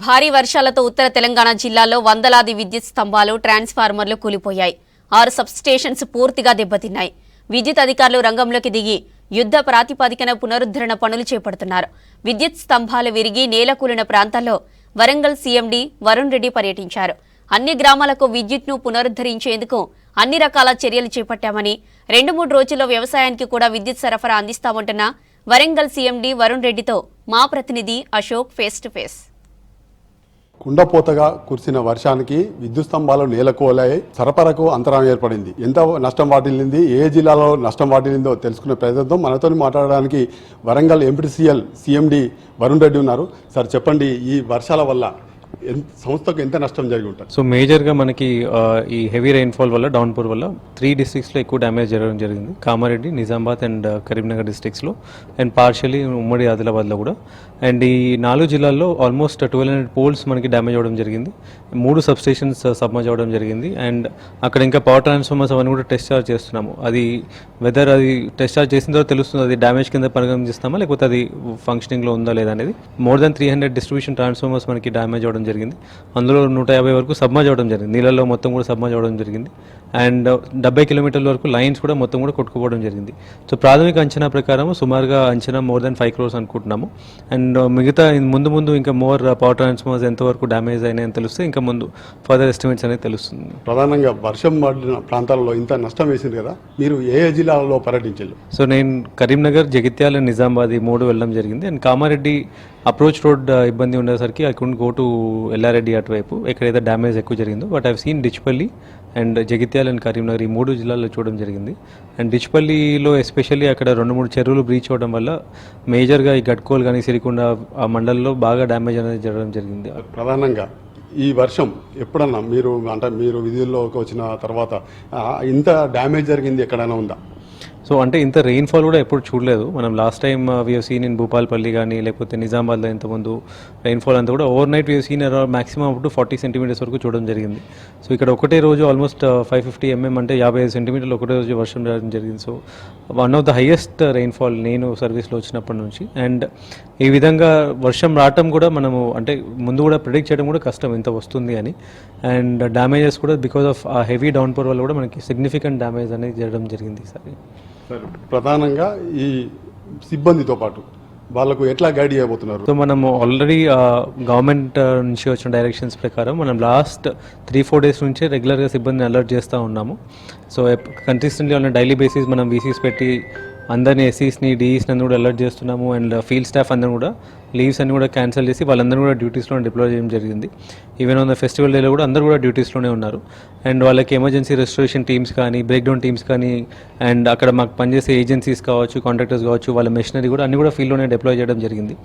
భారీ వర్షాలతో ఉత్తర తెలంగాణ జిల్లాలో వందలాది విద్యుత్ స్తంభాలు ట్రాన్స్ఫార్మర్లు కూలిపోయాయి. 6 సబ్స్టేషన్స్ పూర్తిగా దెబ్బతిన్నాయి. విద్యుత్ అధికారులు రంగంలోకి దిగి యుద్ధ ప్రాతిపదికన పునరుద్ధరణ పనులు చేపడుతున్నారు. విద్యుత్ స్తంభాలు విరిగి నేలకూలిన ప్రాంతాల్లో వరంగల్ సీఎండీ వరుణ్ రెడ్డి పర్యటించారు. అన్ని గ్రామాలకు విద్యుత్ను పునరుద్ధరించేందుకు అన్ని రకాల చర్యలు చేపట్టామని, 2-3 రోజుల్లో వ్యవసాయానికి కూడా విద్యుత్ సరఫరా అందిస్తామంటున్న వరంగల్ సీఎండీ వరుణ్ రెడ్డితో మా ప్రతినిధి అశోక్ ఫేస్ టు ఫేస్. కుండపోతగా కురిసిన వర్షానికి విద్యుత్ స్తంభాలు నేలకూలాయి. సరఫరాకు అంతరాయం ఏర్పడింది. ఎంత నష్టం వాటిల్లింది, ఏ జిల్లాలో నష్టం వాటిల్లిందో తెలుసుకునే ప్రయత్నం మనతో మాట్లాడడానికి వరంగల్ ఎంపీటీసీఎల్ సీఎండీ వరుణ్ రెడ్డి ఉన్నారు. సార్ చెప్పండి, ఈ వర్షాల వల్ల సంస్థకు ఎంత నష్టం జరిగి ఉంటుంది? సో మేజర్గా మనకి ఈ హెవీ రైన్ఫాల్ వల్ల, డౌన్పూర్ వల్ల 3 డిస్ట్రిక్ట్స్లో ఎక్కువ డ్యామేజ్ జరగడం జరిగింది. కామారెడ్డి, నిజామాబాద్ అండ్ కరీంనగర్ డిస్ట్రిక్ట్స్లో, అండ్ పార్షియలీ ఉమ్మడి ఆదిలాబాద్లో కూడా. అండ్ ఈ 4 జిల్లాల్లో ఆల్మోస్ట్ 1200 పోల్స్ మనకి డ్యామేజ్ అవ్వడం జరిగింది. 3 సబ్స్టేషన్స్ సబ్మర్జ్ అవ్వడం జరిగింది. అండ్ అక్కడ ఇంకా పవర్ ట్రాన్స్ఫార్మర్స్ అవన్నీ కూడా టెస్ట్ చార్జ్ చేస్తున్నాము. అది వెదర్ అది టెస్ట్ చార్జ్ చేసిన తర్వాత తెలుస్తుంది అది డ్యామేజ్ కింద పరిగణిస్తామా లేకపోతే అది ఫంక్షనింగ్లో ఉందా లేదా అనేది. మోర్ దాన్ 300 డిస్ట్రిబ్యూషన్ ట్రాన్స్ఫార్మర్స్ మనకి డ్యామేజ్ అవ్వడం జరిగింది. అందులో 150 వరకు సబ్మర్జ్ అవ్వడం జరిగింది. నీళ్ళల్లో మొత్తం కూడా సబ్మర్జ్ అవ్వడం జరిగింది. అండ్ 70 కిలోమీటర్ల వరకు లైన్స్ కూడా మొత్తం కూడా కొట్టుకుపోవడం జరిగింది. సో ప్రాథమిక అంచనా ప్రకారం సుమారుగా అంచనా మోర్ దాన్ 5 crores అనుకుంటున్నాము. అండ్ మిగతా ముందు ఇంకా మోర్ పవర్ ట్రాన్స్ఫార్మర్స్ ఎంతవరకు డ్యామేజ్ అయినాయని తెలిస్తే ఇంకా ముందు ఫర్దర్ ఎస్టిమేట్స్ అనేది తెలుస్తుంది. ప్రధానంగా వర్షం పడిన ప్రాంతాలలో ఇంత నష్టం వేసింది కదా, మీరు ఏ జిల్లాలలో పర్యటించారు? సో నేను కరీంనగర్, జగిత్యాల, నిజామాబాద్ ఈ 3 వెళ్ళడం జరిగింది. అండ్ కామారెడ్డి అప్రోచ్ రోడ్ ఇబ్బంది ఉండేసరికి I couldn't go to Yellareddy అటువైపు ఎక్కడైతే డ్యామేజ్ ఎక్కువ జరిగిందో. But I've seen Dichpally and Jagtial and Karimnagar ఈ 3 జిల్లాల్లో చూడడం జరిగింది. అండ్ డిచ్పల్లిలో ఎస్పెషల్లీ అక్కడ 2-3 చెరువులు బ్రీచ్ అవ్వడం వల్ల మేజర్గా ఈ గడ్కోల్ కానీ సిరికొండ ఆ మండలంలో బాగా డ్యామేజ్ అనేది జరగడం జరిగింది. ప్రధానంగా ఈ వర్షం ఎప్పుడన్నా మీరు విధుల్లోకి వచ్చిన తర్వాత ఇంత డ్యామేజ్ జరిగింది ఎక్కడైనా ఉందా? సో అంటే ఇంత రెయిన్ఫాల్ కూడా ఎప్పుడు చూడలేదు మనం. Last time we have seen in Bhupalpally కానీ లేకపోతే నిజామాబాద్లో ఇంతకుముందు రెయిన్ఫాల్ అంతా కూడా over night we have seen around maximum up to 40 centimetres వరకు చూడడం జరిగింది. సో ఇక్కడ ఒకటే రోజు ఆల్మోస్ట్ 550 mm అంటే 55 సెంటీమీటర్లు ఒకటే రోజు వర్షం రావడం జరిగింది. So one of the highest rainfall నేను సర్వీస్లో వచ్చినప్పటి నుంచి. అండ్ ఈ విధంగా వర్షం రావటం కూడా మనము అంటే ముందు కూడా ప్రిడిక్ట్ చేయడం కూడా కష్టం ఇంత వస్తుంది అని. అండ్ డ్యామేజెస్ కూడా బికాస్ ఆఫ్ ఆ హెవీ డౌన్పూర్ వల్ల కూడా మనకి సిగ్నిఫికెంట్ డ్యామేజ్ అనేది జరగడం జరిగింది ఈసారి. ప్రధానంగా ఈ సిబ్బందితో పాటు వాళ్ళకు ఎట్లా గైడ్ చేయబోతున్నారు? సో మనము ఆల్రెడీ గవర్నమెంట్ నుంచి వచ్చిన డైరెక్షన్స్ ప్రకారం మనం లాస్ట్ 3-4 days నుంచే రెగ్యులర్గా సిబ్బందిని అలర్ట్ చేస్తూ ఉన్నాము. So consistently on daily basis మనం వీసీస్ పెట్టి అందరినీ ఎస్సీస్ని, డిఈస్ని అందరూ కూడా అలర్ట్ చేస్తున్నాము. అండ్ ఫీల్డ్ స్టాఫ్ అందరూ కూడా లీవ్స్ అన్ని కూడా క్యాన్సిల్ చేసి వాళ్ళందరూ కూడా డ్యూటీస్లో డిప్లాయ్ చేయడం జరిగింది. ఈవెన్ ఆన్ ద ఫెస్టివల్ డేలో కూడా అందరూ కూడా డ్యూటీస్లోనే ఉన్నారు. అండ్ వాళ్ళకి ఎమర్జెన్సీ రెస్టోరేషన్ టీమ్స్ కానీ, బ్రేక్డౌన్ టీమ్స్ కానీ, అండ్ అక్కడ మాకు పనిచేసే ఏజెన్సీస్ కావచ్చు, కాంట్రాక్టర్స్ కావచ్చు, వాళ్ళ మెషినరీ కూడా అన్ని కూడా ఫీల్డ్లోనే డిప్లాయ్ చేయడం జరిగింది.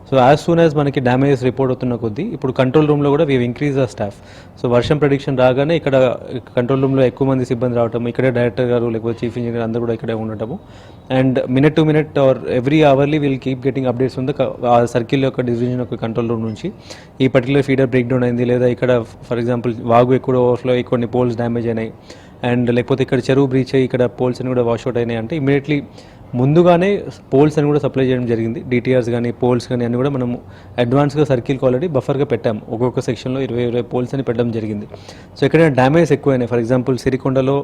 సో యాజ్ సూన్ యాజ్ మనకి డ్యామేజెస్ రిపోర్ట్ అవుతున్న కొద్దీ ఇప్పుడు కంట్రోల్ రూమ్లో కూడా we increase the staff. So వర్షం ప్రెడిక్షన్ రాగానే ఇక్కడ కంట్రోల్ రూమ్లో ఎక్కువ మంది సిబ్బంది రావటం, ఇక్కడే డైరెక్టర్ గారు లేకపోతే చీఫ్ ఇంజనీర్ అందరూ కూడా ఇక్కడే ఉండటము. And minute to minute or every hourly will keep getting updates ఉంది ఆ సర్కిల్ యొక్క డివిజన్ యొక్క కంట్రోల్ రూమ్ నుంచి. ఈ పర్టికులర్ ఫీడర్ బ్రేక్ డౌన్ అయింది, లేదా ఇక్కడ ఫర్ ఎగ్జాంపుల్ వాగు ఎక్కువ ఓవర్ఫ్లో అయ్యి కొన్ని పోల్స్ డ్యామేజ్ అయినాయి, అండ్ లేకపోతే ఇక్కడ చెరువు బ్రీచ్ అయ్యి ఇక్కడ పోల్స్ అని కూడా వాష్అవుట్ అయినాయి అంటే ఇమీడియట్లీ ముందుగానే పోల్స్ అని కూడా సప్లై చేయడం జరిగింది. డిటిఆర్స్ కానీ పోల్స్ కానీ అన్ని కూడా మనము అడ్వాన్స్గా సర్కిల్కి ఆల్రెడీ బఫర్గా పెట్టాము. ఒక్కొక్క సెక్షన్లో 20 పోల్స్ అని పెట్టడం జరిగింది. సో ఎక్కడైనా డ్యామేజ్ ఎక్కువైనాయి, ఫర్ ఎగ్జాంపుల్ సిరికొండలో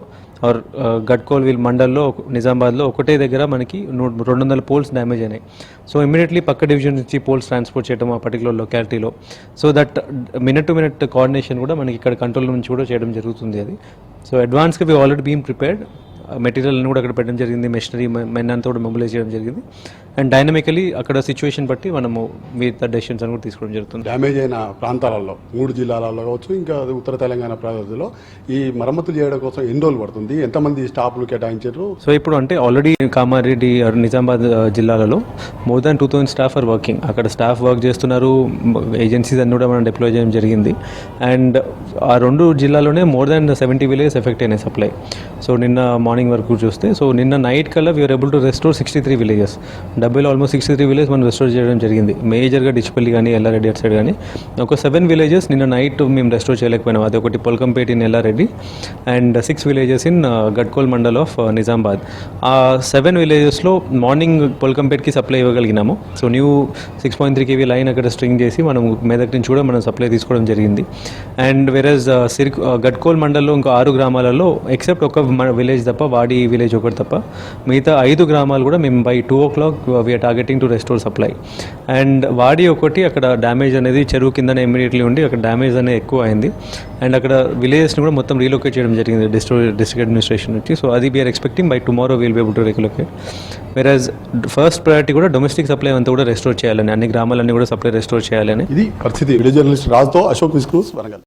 ఆర్ గడ్కోల్ వీల్ మండల్లో, నిజామాబాద్లో ఒకటే దగ్గర మనకి 200 పోల్స్ డ్యామేజ్ అయినాయి. సో ఇమీడియట్లీ పక్క డివిజన్ నుంచి పోల్స్ ట్రాన్స్పోర్ట్ చేయడం ఆ పర్టికులర్ లొకాలిటీలో. So that minute to minute coordination కూడా మనకి ఇక్కడ కంట్రోల్ నుంచి కూడా చేయడం జరుగుతుంది అది. సో అడ్వాన్స్గా we already been prepared. Material కూడా అక్కడ పెట్టడం జరిగింది, మెషినరీ మెన్ అంతా కూడా మొబిలైజ్ చేయడం జరిగింది. అండ్ డైనమికలీ అక్కడ సిచ్యువేషన్ బట్టి మనము మిగతా డెసిషన్స్ అని కూడా తీసుకోవడం జరుగుతుంది. డ్యామేజ్ అయిన ప్రాంతాలలో 3 జిల్లాలలో కావచ్చు, ఇంకా ఉత్తర తెలంగాణ ప్రాంతాల్లో ఈ మరమ్మతులు చేయడం కోసం ఎన్ని రోజులు పడుతుంది? ఎంతమంది స్టాఫ్లు కేటాయించారు? సో ఇప్పుడు అంటే ఆల్రెడీ కామారెడ్డి నిజామాబాద్ జిల్లాలలో more than 2000 staff are working. అక్కడ స్టాఫ్ వర్క్ చేస్తున్నారు, ఏజెన్సీస్ అన్ని కూడా మనం డిప్లాయ్ చేయడం జరిగింది. అండ్ ఆ 2 జిల్లాలోనే మోర్ దాన్ 70 విలేజెస్ ఎఫెక్ట్ అయినాయి సప్లై. సో నిన్న మార్నింగ్ వరకు చూస్తే, సో నిన్న నైట్ కల్లా we are able to restore 63 villages. డబ్బులో ఆల్మోస్ట్ 63 విలేజ్ మనం రెస్టోర్ చేయడం జరిగింది. మేజర్గా డిచ్పల్లి కానీ ఎల్లారెడ్డి అటు సైడ్ కానీ ఒక 7 విలేజెస్ నిన్న నైట్ మేము రెస్టోర్ చేయలేకపోయినాం. అది ఒకటి Polkampet in Yellareddy and 6 villages in Gadkol mandal of Nizamabad. ఆ 7 విలేజెస్లో మార్నింగ్ పొల్కంపేట్కి సప్లై ఇవ్వగలిగినాము. సో న్యూ 6.3 kV లైన్ అక్కడ స్ట్రింగ్ చేసి మనం మెదక్ నుంచి కూడా మనం సప్లై తీసుకోవడం జరిగింది. అండ్ వెరస్ గడ్కోల్ మండల్లో ఇంకో 6 గ్రామాలలో ఎక్సెప్ట్ ఒక విలేజ్ తప్ప, వాడి విలేజ్ ఒకటి తప్ప మిగతా 5 గ్రామాలు కూడా మేము by 2 o'clock we are targeting to restore supply. And వాడి ఒకటి అక్కడ డ్యామేజ్ అనేది చెరువు కిందనే ఇమ్మీడియట్లీ ఉండి అక్కడ డ్యామేజ్ అనేది ఎక్కువ అయింది. అండ్ అక్కడ విలేజెస్ని కూడా మొత్తం రీలొకేట్ చేయడం జరిగింది డిస్ట్రిక్ట్ అడ్మినిస్ట్రేషన్ నుంచి. సో అది we are expecting by tomorrow we'll be able to relocate. వెరాజ్ ఫస్ట్ ప్రయారిటీ కూడా డొమెస్టిక్ సప్లై అంతా కూడా రెస్టోర్ చేయాలని, అన్ని గ్రామాలన్నీ కూడా సప్లై రెస్టోర్ చేయాలని. ఇది పరిస్థితి. వీడియో జర్నలిస్ట్ రాజుతో అశోక్ విస్క్రూస్, వరంగల్.